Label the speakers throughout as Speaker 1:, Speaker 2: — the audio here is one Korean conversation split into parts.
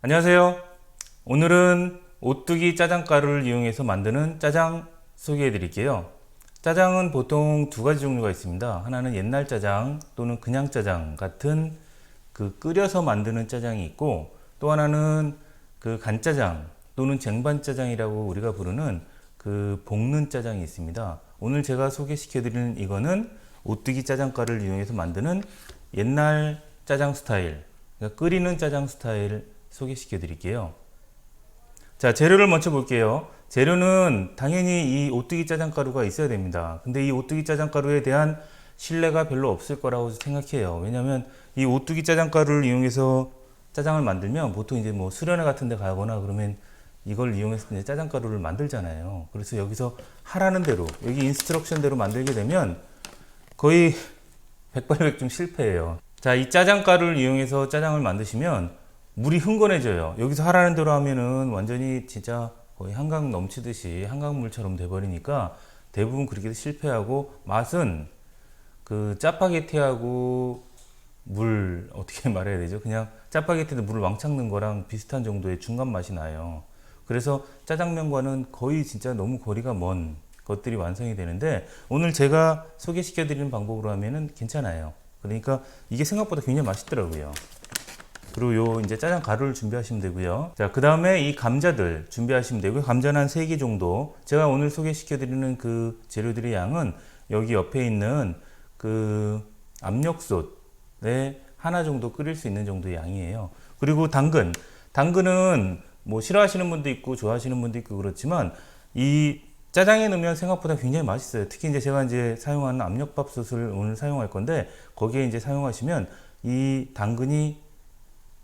Speaker 1: 안녕하세요. 오늘은 오뚜기 짜장가루를 이용해서 만드는 짜장 소개해 드릴게요. 짜장은 보통 두 가지 종류가 있습니다. 하나는 옛날 짜장 또는 그냥 짜장 같은 끓여서 만드는 짜장이 있고, 또 하나는 간짜장 또는 쟁반짜장이라고 우리가 부르는 볶는 짜장이 있습니다. 오늘 제가 소개시켜 드리는 이거는 오뚜기 짜장가루를 이용해서 만드는 옛날 짜장 스타일, 그러니까 끓이는 짜장 스타일 소개시켜 드릴게요. 자, 재료를 먼저 볼게요. 재료는 당연히 이 오뚜기 짜장가루가 있어야 됩니다. 근데 이 오뚜기 짜장가루에 대한 신뢰가 별로 없을 거라고 생각해요. 왜냐면 이 오뚜기 짜장가루를 이용해서 짜장을 만들면 보통 이제 뭐 수련회 같은 데 가거나 그러면 이걸 이용해서 이제 짜장가루를 만들잖아요. 그래서 여기서 하라는 대로, 여기 인스트럭션대로 만들게 되면 거의 백발백중 실패해요. 자, 이 짜장가루를 이용해서 짜장을 만드시면 물이 흥건해져요. 여기서 하라는 대로 하면은 완전히 진짜 거의 한강 넘치듯이 한강물처럼 돼버리니까 대부분 그렇게 실패하고, 맛은 짜파게티하고 물, 어떻게 말해야 되죠? 그냥 짜파게티도 물을 왕창 넣은 거랑 비슷한 정도의 중간 맛이 나요. 그래서 짜장면과는 거의 진짜 너무 거리가 먼 것들이 완성이 되는데, 오늘 제가 소개시켜 드리는 방법으로 하면은 괜찮아요. 그러니까 이게 생각보다 굉장히 맛있더라고요. 그리고 요 이제 짜장 가루를 준비하시면 되고요. 자, 그 다음에 이 감자들 준비하시면 되고요. 감자는 한 3개 정도. 제가 오늘 소개시켜 드리는 재료들의 양은 여기 옆에 있는 압력솥에 하나 정도 끓일 수 있는 정도의 양이에요. 그리고 당근은 뭐 싫어하시는 분도 있고 좋아하시는 분도 있고 그렇지만, 이 짜장에 넣으면 생각보다 굉장히 맛있어요. 특히 이제 제가 이제 사용하는 압력밥솥을 오늘 사용할 건데, 거기에 이제 사용하시면 이 당근이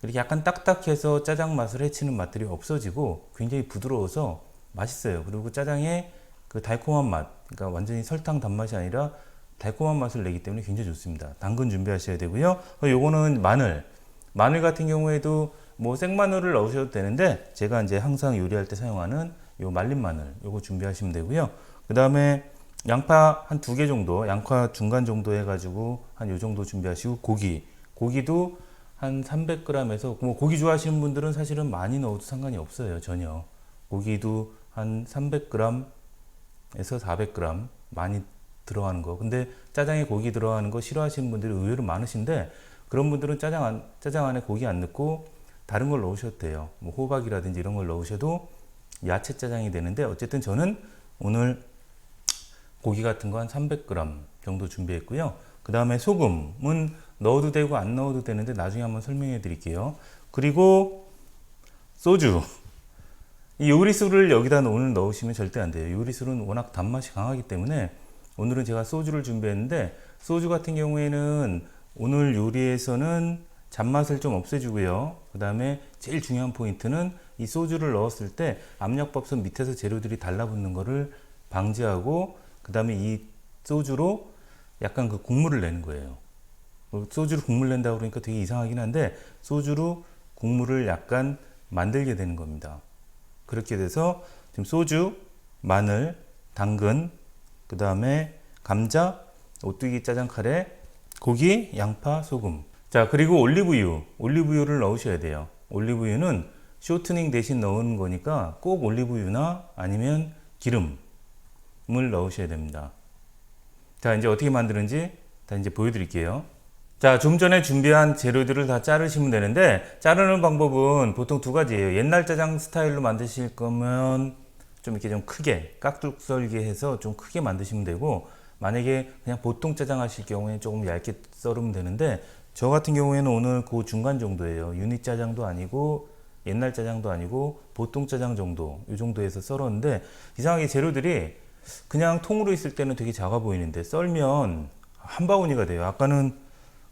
Speaker 1: 이렇게 약간 딱딱해서 짜장 맛을 해치는 맛들이 없어지고 굉장히 부드러워서 맛있어요. 그리고 짜장의 달콤한 맛, 그러니까 완전히 설탕 단맛이 아니라 달콤한 맛을 내기 때문에 굉장히 좋습니다. 당근 준비하셔야 되고요. 요거는 마늘 같은 경우에도 뭐 생마늘을 넣으셔도 되는데, 제가 이제 항상 요리할 때 사용하는 요 말린 마늘, 요거 준비하시면 되고요. 그 다음에 양파 한 2개 정도, 양파 중간 정도 해가지고 한 요 정도 준비하시고, 고기도 한 300g에서, 뭐 고기 좋아하시는 분들은 사실은 많이 넣어도 상관이 없어요. 전혀. 고기도 한 300g에서 400g 많이 들어가는 거. 근데 짜장에 고기 들어가는 거 싫어하시는 분들이 의외로 많으신데, 그런 분들은 짜장 안에 고기 안 넣고 다른 걸 넣으셔도 돼요. 뭐 호박이라든지 이런 걸 넣으셔도 야채 짜장이 되는데, 어쨌든 저는 오늘 고기 같은 거 한 300g 정도 준비했고요. 그 다음에 소금은 넣어도 되고 안 넣어도 되는데 나중에 한번 설명해 드릴게요. 그리고 소주. 이 요리수를 여기다 오늘 넣으시면 절대 안 돼요. 요리수는 워낙 단맛이 강하기 때문에 오늘은 제가 소주를 준비했는데, 소주 같은 경우에는 오늘 요리에서는 잔맛을 좀 없애주고요. 그 다음에 제일 중요한 포인트는 이 소주를 넣었을 때 압력밥솥 밑에서 재료들이 달라붙는 거를 방지하고, 그 다음에 이 소주로 약간 국물을 내는 거예요. 소주로 국물 낸다고 그러니까 되게 이상하긴 한데, 소주로 국물을 약간 만들게 되는 겁니다. 그렇게 돼서 지금 소주, 마늘, 당근, 그 다음에 감자, 오뚜기 짜장 카레, 고기, 양파, 소금. 자, 그리고 올리브유를 넣으셔야 돼요. 올리브유는 쇼트닝 대신 넣는 거니까 꼭 올리브유나 아니면 기름을 넣으셔야 됩니다. 자, 이제 어떻게 만드는지 다 이제 보여드릴게요. 자, 좀 전에 준비한 재료들을 다 자르시면 되는데, 자르는 방법은 보통 2가지예요. 옛날 짜장 스타일로 만드실 거면 좀 이렇게 좀 크게, 깍둑썰기 해서 좀 크게 만드시면 되고, 만약에 그냥 보통 짜장 하실 경우에 조금 얇게 썰으면 되는데, 저 같은 경우에는 오늘 그 중간 정도예요. 유니 짜장도 아니고 옛날 짜장도 아니고 보통 짜장 정도, 이 정도에서 썰었는데, 이상하게 재료들이 그냥 통으로 있을 때는 되게 작아 보이는데 썰면 한 바구니가 돼요. 아까는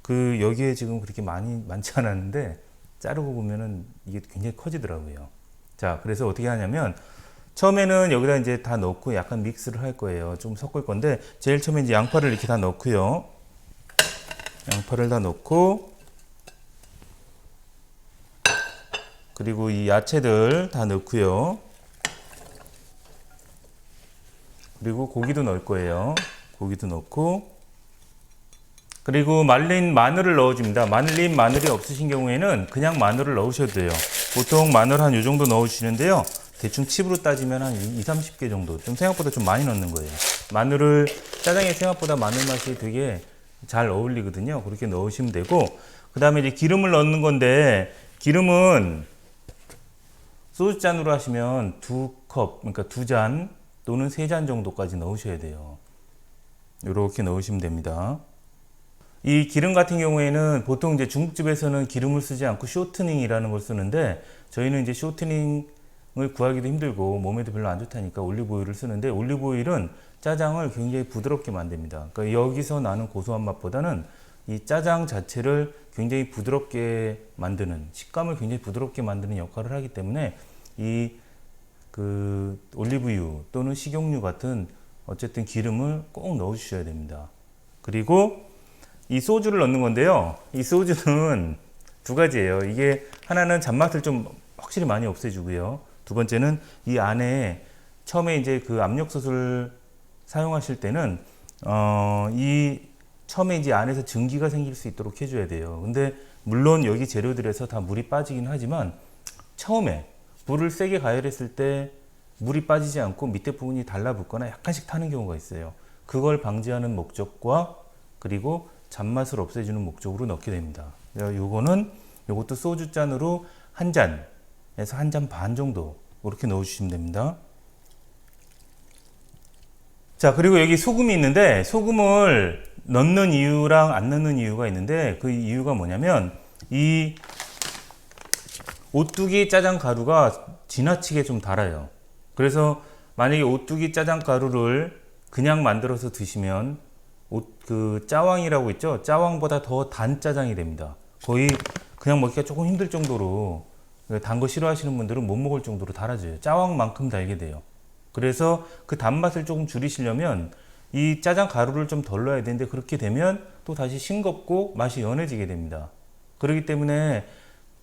Speaker 1: 여기에 지금 그렇게 많지 않았는데 자르고 보면은 이게 굉장히 커지더라고요. 자, 그래서 어떻게 하냐면, 처음에는 여기다 이제 다 넣고 약간 믹스를 할 거예요. 좀 섞을 건데, 제일 처음에 이제 양파를 이렇게 다 넣고요. 양파를 다 넣고, 그리고 이 야채들 다 넣고요. 그리고 고기도 넣을 거예요. 고기도 넣고, 그리고 말린 마늘을 넣어줍니다. 말린 마늘이 없으신 경우에는 그냥 마늘을 넣으셔도 돼요. 보통 마늘 한 요 정도 넣으시는데요. 대충 칩으로 따지면 한 2, 30개 정도. 좀 생각보다 좀 많이 넣는 거예요. 마늘을, 짜장에 생각보다 마늘 맛이 되게 잘 어울리거든요. 그렇게 넣으시면 되고, 그 다음에 이제 기름을 넣는 건데, 기름은 소주잔으로 하시면 2컵, 그러니까 2잔 또는 3잔 정도까지 넣으셔야 돼요. 이렇게 넣으시면 됩니다. 이 기름 같은 경우에는 보통 이제 중국집에서는 기름을 쓰지 않고 쇼트닝이라는 걸 쓰는데, 저희는 이제 쇼트닝을 구하기도 힘들고 몸에도 별로 안 좋다니까 올리브오일을 쓰는데, 올리브오일은 짜장을 굉장히 부드럽게 만듭니다. 그러니까 여기서 나는 고소한 맛보다는 이 짜장 자체를 굉장히 부드럽게 만드는, 식감을 굉장히 부드럽게 만드는 역할을 하기 때문에 이 올리브유 또는 식용유 같은 어쨌든 기름을 꼭 넣어 주셔야 됩니다. 그리고 이 소주를 넣는 건데요. 이 소주는 두 가지예요. 이게 하나는 잔맛을 좀 확실히 많이 없애주고요. 두 번째는 이 안에 처음에 이제 그 압력솥을 사용하실 때는 이 처음에 이제 안에서 증기가 생길 수 있도록 해줘야 돼요. 근데 물론 여기 재료들에서 다 물이 빠지긴 하지만 처음에 불을 세게 가열했을 때 물이 빠지지 않고 밑에 부분이 달라붙거나 약간씩 타는 경우가 있어요. 그걸 방지하는 목적과 그리고 잔맛을 없애주는 목적으로 넣게 됩니다. 요것도 소주잔으로 한 잔에서 한 잔 반 정도 이렇게 넣어주시면 됩니다. 자, 그리고 여기 소금이 있는데, 소금을 넣는 이유랑 안 넣는 이유가 있는데, 그 이유가 뭐냐면 이 오뚜기 짜장 가루가 지나치게 좀 달아요. 그래서 만약에 오뚜기 짜장 가루를 그냥 만들어서 드시면 그 짜왕이라고 있죠. 짜왕보다 더 단 짜장이 됩니다. 거의 그냥 먹기가 조금 힘들 정도로, 단 거 싫어하시는 분들은 못 먹을 정도로 달아져요. 짜왕만큼 달게 돼요. 그래서 그 단맛을 조금 줄이시려면 이 짜장 가루를 좀 덜 넣어야 되는데, 그렇게 되면 또 다시 싱겁고 맛이 연해지게 됩니다. 그렇기 때문에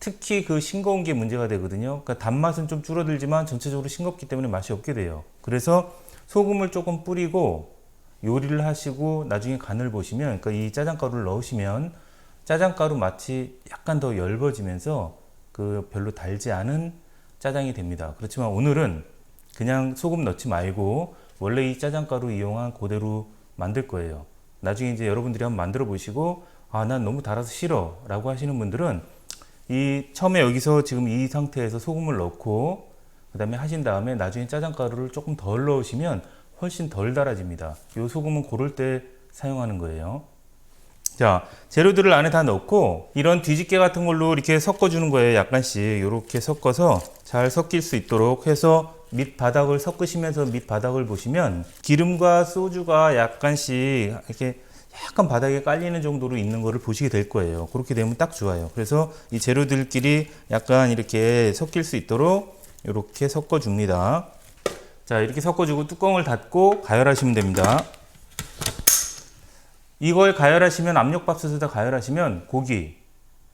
Speaker 1: 특히 그 싱거운 게 문제가 되거든요. 그러니까 단맛은 좀 줄어들지만 전체적으로 싱겁기 때문에 맛이 없게 돼요. 그래서 소금을 조금 뿌리고 요리를 하시고 나중에 간을 보시면, 그러니까 이 짜장가루를 넣으시면 짜장가루 맛이 약간 더 엷어지면서 그 별로 달지 않은 짜장이 됩니다. 그렇지만 오늘은 그냥 소금 넣지 말고 원래 이 짜장가루 이용한 그대로 만들 거예요. 나중에 이제 여러분들이 한번 만들어 보시고, 난 너무 달아서 싫어 라고 하시는 분들은 이 처음에 여기서 지금 이 상태에서 소금을 넣고 그 다음에 하신 다음에 나중에 짜장가루를 조금 덜 넣으시면 훨씬 덜 달아집니다. 이 소금은 고를 때 사용하는 거예요. 자, 재료들을 안에 다 넣고 이런 뒤집개 같은 걸로 이렇게 섞어주는 거예요. 약간씩 이렇게 섞어서 잘 섞일 수 있도록 해서 밑바닥을 섞으시면서 밑바닥을 보시면 기름과 소주가 약간씩 이렇게 약간 바닥에 깔리는 정도로 있는 거를 보시게 될 거예요. 그렇게 되면 딱 좋아요. 그래서 이 재료들끼리 약간 이렇게 섞일 수 있도록 이렇게 섞어줍니다. 자, 이렇게 섞어주고 뚜껑을 닫고 가열하시면 됩니다. 이걸 가열하시면, 압력밥솥에다 가열하시면 고기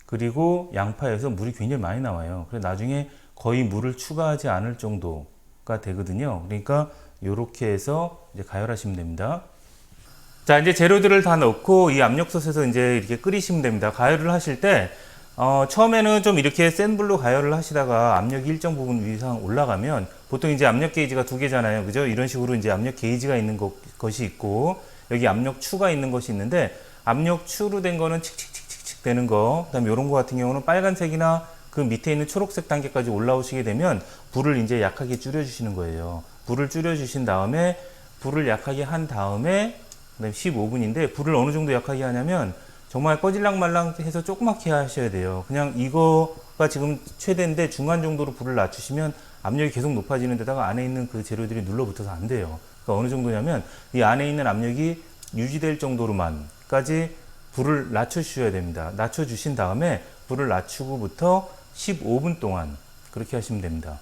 Speaker 1: 그리고 양파에서 물이 굉장히 많이 나와요. 그래서 나중에 거의 물을 추가하지 않을 정도가 되거든요. 그러니까 이렇게 해서 이제 가열하시면 됩니다. 자, 이제 재료들을 다 넣고 이 압력솥에서 이제 이렇게 끓이시면 됩니다. 가열을 하실 때 처음에는 좀 이렇게 센 불로 가열을 하시다가 압력이 일정 부분 이상 올라가면, 보통 이제 압력 게이지가 두 개잖아요. 그죠? 이런 식으로 이제 압력 게이지가 있는 것이 있고 여기 압력 추가 있는 것이 있는데, 압력 추로 된 거는 칙칙칙칙 되는 거, 그다음에 이런 거 같은 경우는 빨간색이나 그 밑에 있는 초록색 단계까지 올라오시게 되면 불을 이제 약하게 줄여 주시는 거예요. 불을 줄여 주신 다음에, 불을 약하게 한 다음에 그다음에 15분인데 불을 어느 정도 약하게 하냐면 정말 꺼질랑 말랑 해서 조그맣게 하셔야 돼요. 그냥 이거가 지금 최대인데 중간 정도로 불을 낮추시면 압력이 계속 높아지는 데다가 안에 있는 그 재료들이 눌러붙어서 안 돼요. 그러니까 어느 정도냐면 이 안에 있는 압력이 유지될 정도로만까지 불을 낮춰주셔야 됩니다. 낮춰주신 다음에 불을 낮추고부터 15분 동안 그렇게 하시면 됩니다.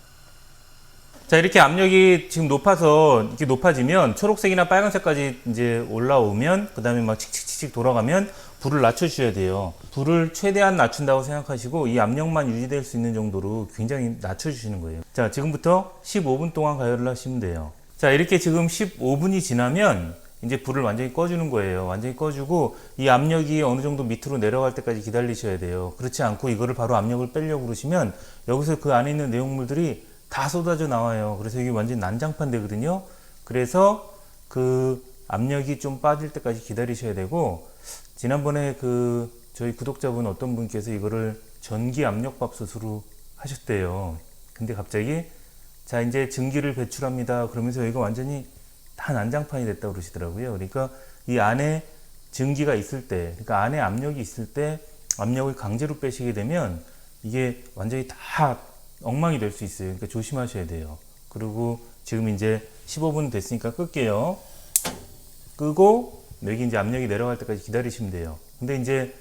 Speaker 1: 자, 이렇게 압력이 지금 높아서 이렇게 높아지면 초록색이나 빨간색까지 이제 올라오면, 그 다음에 막 칙칙칙칙 돌아가면 불을 낮춰주셔야 돼요. 불을 최대한 낮춘다고 생각하시고 이 압력만 유지될 수 있는 정도로 굉장히 낮춰주시는 거예요. 자, 지금부터 15분 동안 가열을 하시면 돼요. 자, 이렇게 지금 15분이 지나면 이제 불을 완전히 꺼주는 거예요. 완전히 꺼주고 이 압력이 어느 정도 밑으로 내려갈 때까지 기다리셔야 돼요. 그렇지 않고 이거를 바로 압력을 빼려고 그러시면 여기서 그 안에 있는 내용물들이 다 쏟아져 나와요. 그래서 이게 완전히 난장판 되거든요. 그래서 그 압력이 좀 빠질 때까지 기다리셔야 되고, 지난번에 그 저희 구독자분 어떤 분께서 이거를 전기 압력밥솥으로 하셨대요. 근데 갑자기 자 이제 증기를 배출합니다 그러면서 여기가 완전히 다 난장판이 됐다고 그러시더라고요. 그러니까 이 안에 증기가 있을 때, 그러니까 안에 압력이 있을 때 압력을 강제로 빼시게 되면 이게 완전히 다 엉망이 될 수 있어요. 그러니까 조심하셔야 돼요. 그리고 지금 이제 15분 됐으니까 끌게요. 끄고 여기 이제 압력이 내려갈 때까지 기다리시면 돼요. 근데 이제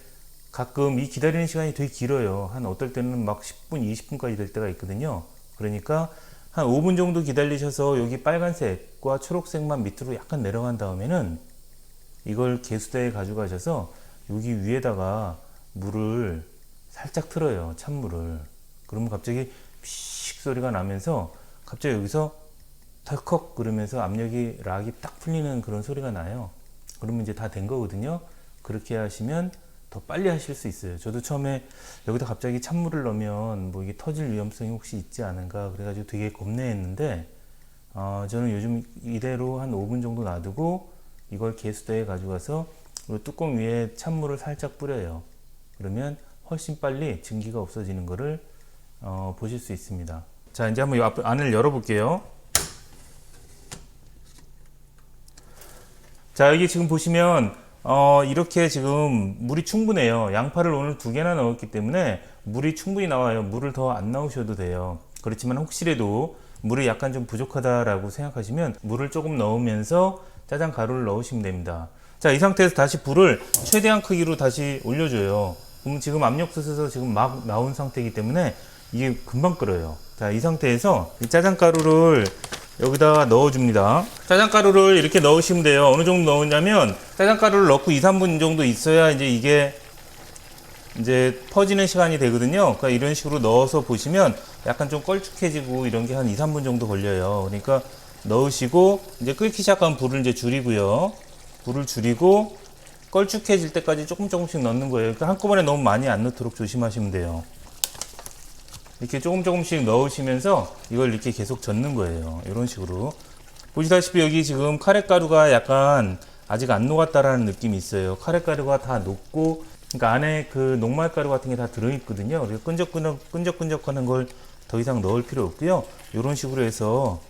Speaker 1: 가끔 이 기다리는 시간이 되게 길어요. 한 어떨 때는 막 10분, 20분까지 될 때가 있거든요. 그러니까 한 5분 정도 기다리셔서 여기 빨간색과 초록색만 밑으로 약간 내려간 다음에는 이걸 개수대에 가져가셔서 여기 위에다가 물을 살짝 틀어요. 찬물을. 그러면 갑자기 피식 소리가 나면서 갑자기 여기서 덜컥 그러면서 압력이 락이 딱 풀리는 그런 소리가 나요. 그러면 이제 다 된 거거든요. 그렇게 하시면 더 빨리 하실 수 있어요. 저도 처음에 여기다 갑자기 찬물을 넣으면 뭐 이게 터질 위험성이 혹시 있지 않은가 그래가지고 되게 겁내했는데, 저는 요즘 이대로 한 5분 정도 놔두고 이걸 개수대에 가져가서 뚜껑 위에 찬물을 살짝 뿌려요. 그러면 훨씬 빨리 증기가 없어지는 거를 보실 수 있습니다. 자, 이제 한번 이 안을 열어볼게요. 자, 여기 지금 보시면 이렇게 지금 물이 충분해요. 양파를 오늘 2개나 넣었기 때문에 물이 충분히 나와요. 물을 더 안 넣으셔도 돼요. 그렇지만 혹시라도 물이 약간 좀 부족하다라고 생각하시면 물을 조금 넣으면서 짜장 가루를 넣으시면 됩니다. 자, 이 상태에서 다시 불을 최대한 크기로 다시 올려줘요. 그럼 지금 압력솥에서 지금 막 나온 상태이기 때문에 이게 금방 끓어요. 자, 이 상태에서 이 짜장 가루를 여기다가 넣어줍니다. 짜장가루를 이렇게 넣으시면 돼요. 어느 정도 넣으냐면 짜장가루를 넣고 2, 3분 정도 있어야 이제 이게 이제 퍼지는 시간이 되거든요. 그러니까 이런 식으로 넣어서 보시면 약간 좀 걸쭉해지고 이런 게 한 2, 3분 정도 걸려요. 그러니까 넣으시고 이제 끓기 시작하면 불을 이제 줄이고요. 불을 줄이고 걸쭉해질 때까지 조금씩 넣는 거예요. 그러니까 한꺼번에 너무 많이 안 넣도록 조심하시면 돼요. 이렇게 조금씩 넣으시면서 이걸 이렇게 계속 젓는 거예요. 이런 식으로. 보시다시피 여기 지금 카레가루가 약간 아직 안 녹았다라는 느낌이 있어요. 카레가루가 다 녹고, 그러니까 안에 그 녹말가루 같은 게 다 들어있거든요. 그래서 끈적끈적하는 걸 더 이상 넣을 필요 없고요. 이런 식으로 해서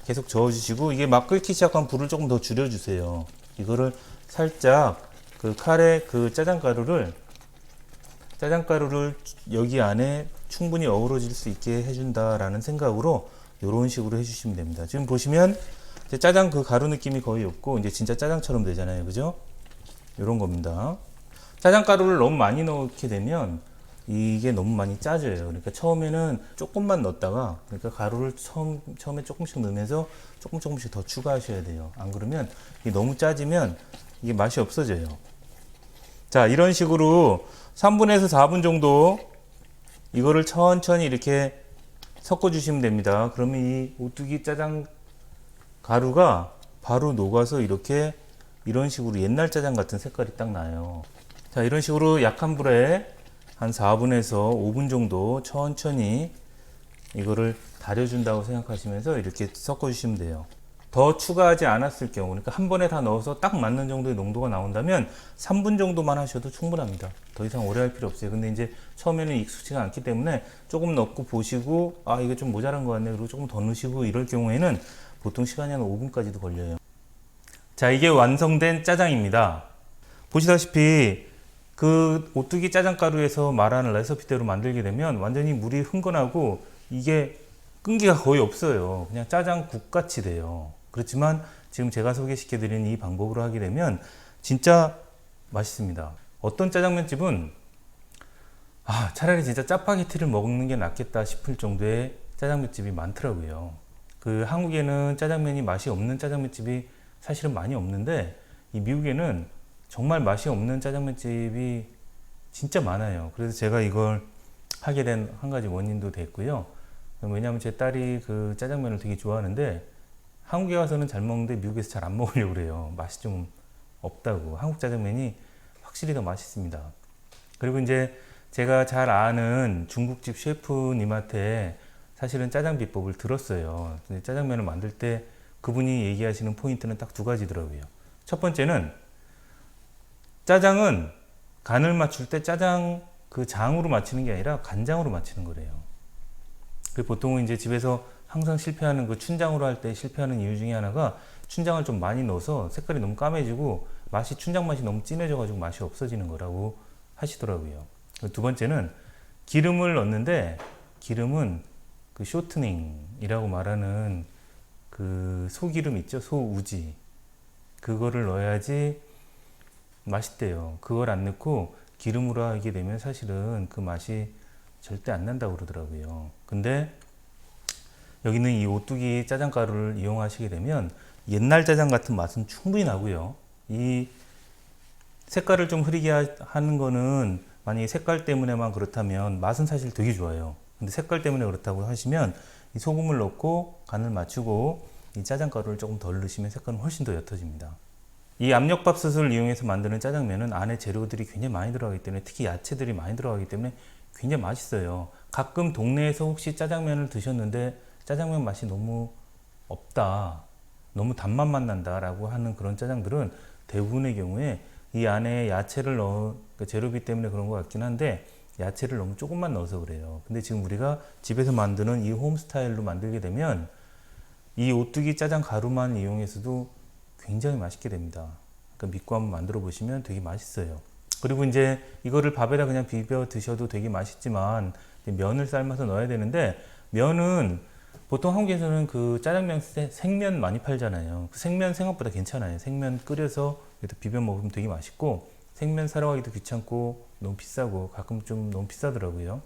Speaker 1: 계속 저어주시고, 이게 막 끓기 시작하면 불을 조금 더 줄여주세요. 이거를 살짝 그 카레 그 짜장가루를 여기 안에 충분히 어우러질 수 있게 해준다라는 생각으로 이런 식으로 해주시면 됩니다. 지금 보시면 이제 짜장 그 가루 느낌이 거의 없고 이제 진짜 짜장처럼 되잖아요. 그죠? 이런 겁니다. 짜장 가루를 너무 많이 넣게 되면 이게 너무 많이 짜져요. 그러니까 처음에는 조금만 넣었다가, 그러니까 가루를 처음에 조금씩 넣으면서 조금씩 더 추가하셔야 돼요. 안 그러면 이게 너무 짜지면 이게 맛이 없어져요. 자, 이런 식으로 3분에서 4분 정도 이거를 천천히 이렇게 섞어 주시면 됩니다. 그러면 이 오뚜기 짜장 가루가 바로 녹아서 이렇게 이런 식으로 옛날 짜장 같은 색깔이 딱 나요. 자, 이런 식으로 약한 불에 한 4분에서 5분 정도 천천히 이거를 달여준다고 생각하시면서 이렇게 섞어 주시면 돼요. 더 추가하지 않았을 경우, 그러니까 한 번에 다 넣어서 딱 맞는 정도의 농도가 나온다면 3분 정도만 하셔도 충분합니다. 더 이상 오래 할 필요 없어요. 근데 이제 처음에는 익숙지가 않기 때문에 조금 넣고 보시고, 아, 이게 좀 모자란 것 같네. 그리고 조금 더 넣으시고 이럴 경우에는 보통 시간이 한 5분까지도 걸려요. 자, 이게 완성된 짜장입니다. 보시다시피 그 오뚜기 짜장가루에서 말하는 레시피대로 만들게 되면 완전히 물이 흥건하고 이게 끈기가 거의 없어요. 그냥 짜장국 같이 돼요. 그렇지만 지금 제가 소개시켜 드린 이 방법으로 하게 되면 진짜 맛있습니다. 어떤 짜장면집은 차라리 진짜 짜파게티를 먹는 게 낫겠다 싶을 정도의 짜장면집이 많더라고요. 그 한국에는 짜장면이 맛이 없는 짜장면집이 사실은 많이 없는데, 이 미국에는 정말 맛이 없는 짜장면집이 진짜 많아요. 그래서 제가 이걸 하게 된 한 가지 원인도 됐고요. 왜냐하면 제 딸이 그 짜장면을 되게 좋아하는데 한국에 와서는 잘 먹는데 미국에서 잘 안 먹으려고 그래요. 맛이 좀 없다고. 한국 짜장면이 확실히 더 맛있습니다. 그리고 이제 제가 잘 아는 중국집 셰프님한테 사실은 짜장 비법을 들었어요. 근데 짜장면을 만들 때 그분이 얘기하시는 포인트는 딱 두 가지더라고요. 첫 번째는 짜장은 간을 맞출 때 짜장 그 장으로 맞추는 게 아니라 간장으로 맞추는 거래요. 보통은 이제 집에서 항상 실패하는 그 춘장으로 할 때 실패하는 이유 중에 하나가 춘장을 좀 많이 넣어서 색깔이 너무 까매지고 맛이 춘장 맛이 너무 진해져 가지고 맛이 없어지는 거라고 하시더라고요. 두 번째는 기름을 넣는데 기름은 그 쇼트닝이라고 말하는 그 소기름 있죠? 소우지. 그거를 넣어야지 맛있대요. 그걸 안 넣고 기름으로 하게 되면 사실은 그 맛이 절대 안 난다고 그러더라고요. 근데 여기는 이 오뚜기 짜장가루를 이용하시게 되면 옛날 짜장 같은 맛은 충분히 나고요. 이 색깔을 좀 흐리게 하는 거는 만약에 색깔 때문에만 그렇다면 맛은 사실 되게 좋아요. 근데 색깔 때문에 그렇다고 하시면 이 소금을 넣고 간을 맞추고 이 짜장가루를 조금 덜 넣으시면 색깔은 훨씬 더 옅어집니다. 이 압력밥솥을 이용해서 만드는 짜장면은 안에 재료들이 굉장히 많이 들어가기 때문에 특히 야채들이 많이 들어가기 때문에 굉장히 맛있어요. 가끔 동네에서 혹시 짜장면을 드셨는데 짜장면 맛이 너무 없다, 너무 단맛만 난다 라고 하는 그런 짜장들은 대부분의 경우에 이 안에 야채를 그러니까 재료비 때문에 그런 것 같긴 한데 야채를 너무 조금만 넣어서 그래요. 근데 지금 우리가 집에서 만드는 이 홈스타일로 만들게 되면 이 오뚜기 짜장 가루만 이용해서도 굉장히 맛있게 됩니다. 그러니까 믿고 한번 만들어 보시면 되게 맛있어요. 그리고 이제 이거를 밥에다 그냥 비벼 드셔도 되게 맛있지만 면을 삶아서 넣어야 되는데 면은 보통 한국에서는 그 짜장면 생면 많이 팔잖아요. 그 생면 생각보다 괜찮아요. 생면 끓여서 비벼 먹으면 되게 맛있고 생면 사러 가기도 귀찮고 너무 비싸고 가끔 좀 너무 비싸더라고요.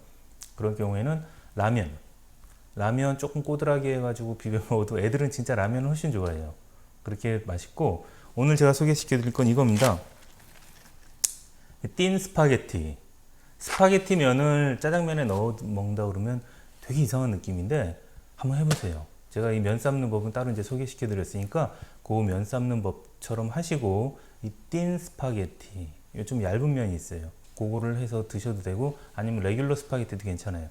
Speaker 1: 그런 경우에는 라면 조금 꼬들하게 해가지고 비벼 먹어도 애들은 진짜 라면을 훨씬 좋아해요. 그렇게 맛있고 오늘 제가 소개시켜 드릴 건 이겁니다. 틴 스파게티. 스파게티 면을 짜장면에 넣어 먹는다 그러면 되게 이상한 느낌인데 한번 해보세요. 제가 이 면 삶는 법은 따로 이제 소개시켜 드렸으니까 그 면 삶는 법처럼 하시고 이 틴 스파게티, 좀 얇은 면이 있어요. 그거를 해서 드셔도 되고 아니면 레귤러 스파게티도 괜찮아요.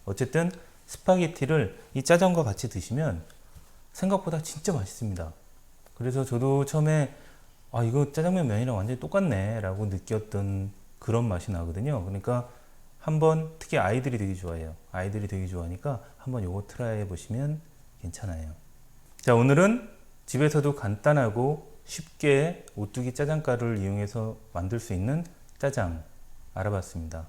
Speaker 1: 어쨌든 스파게티를 이 짜장과 같이 드시면 생각보다 진짜 맛있습니다. 그래서 저도 처음에 이거 짜장면 면이랑 완전히 똑같네 라고 느꼈던 그런 맛이 나거든요. 그러니까 한번 특히 아이들이 되게 좋아해요. 아이들이 되게 좋아하니까 한번 요거 트라이 해보시면 괜찮아요. 자, 오늘은 집에서도 간단하고 쉽게 오뚜기 짜장가루를 이용해서 만들 수 있는 짜장 알아봤습니다.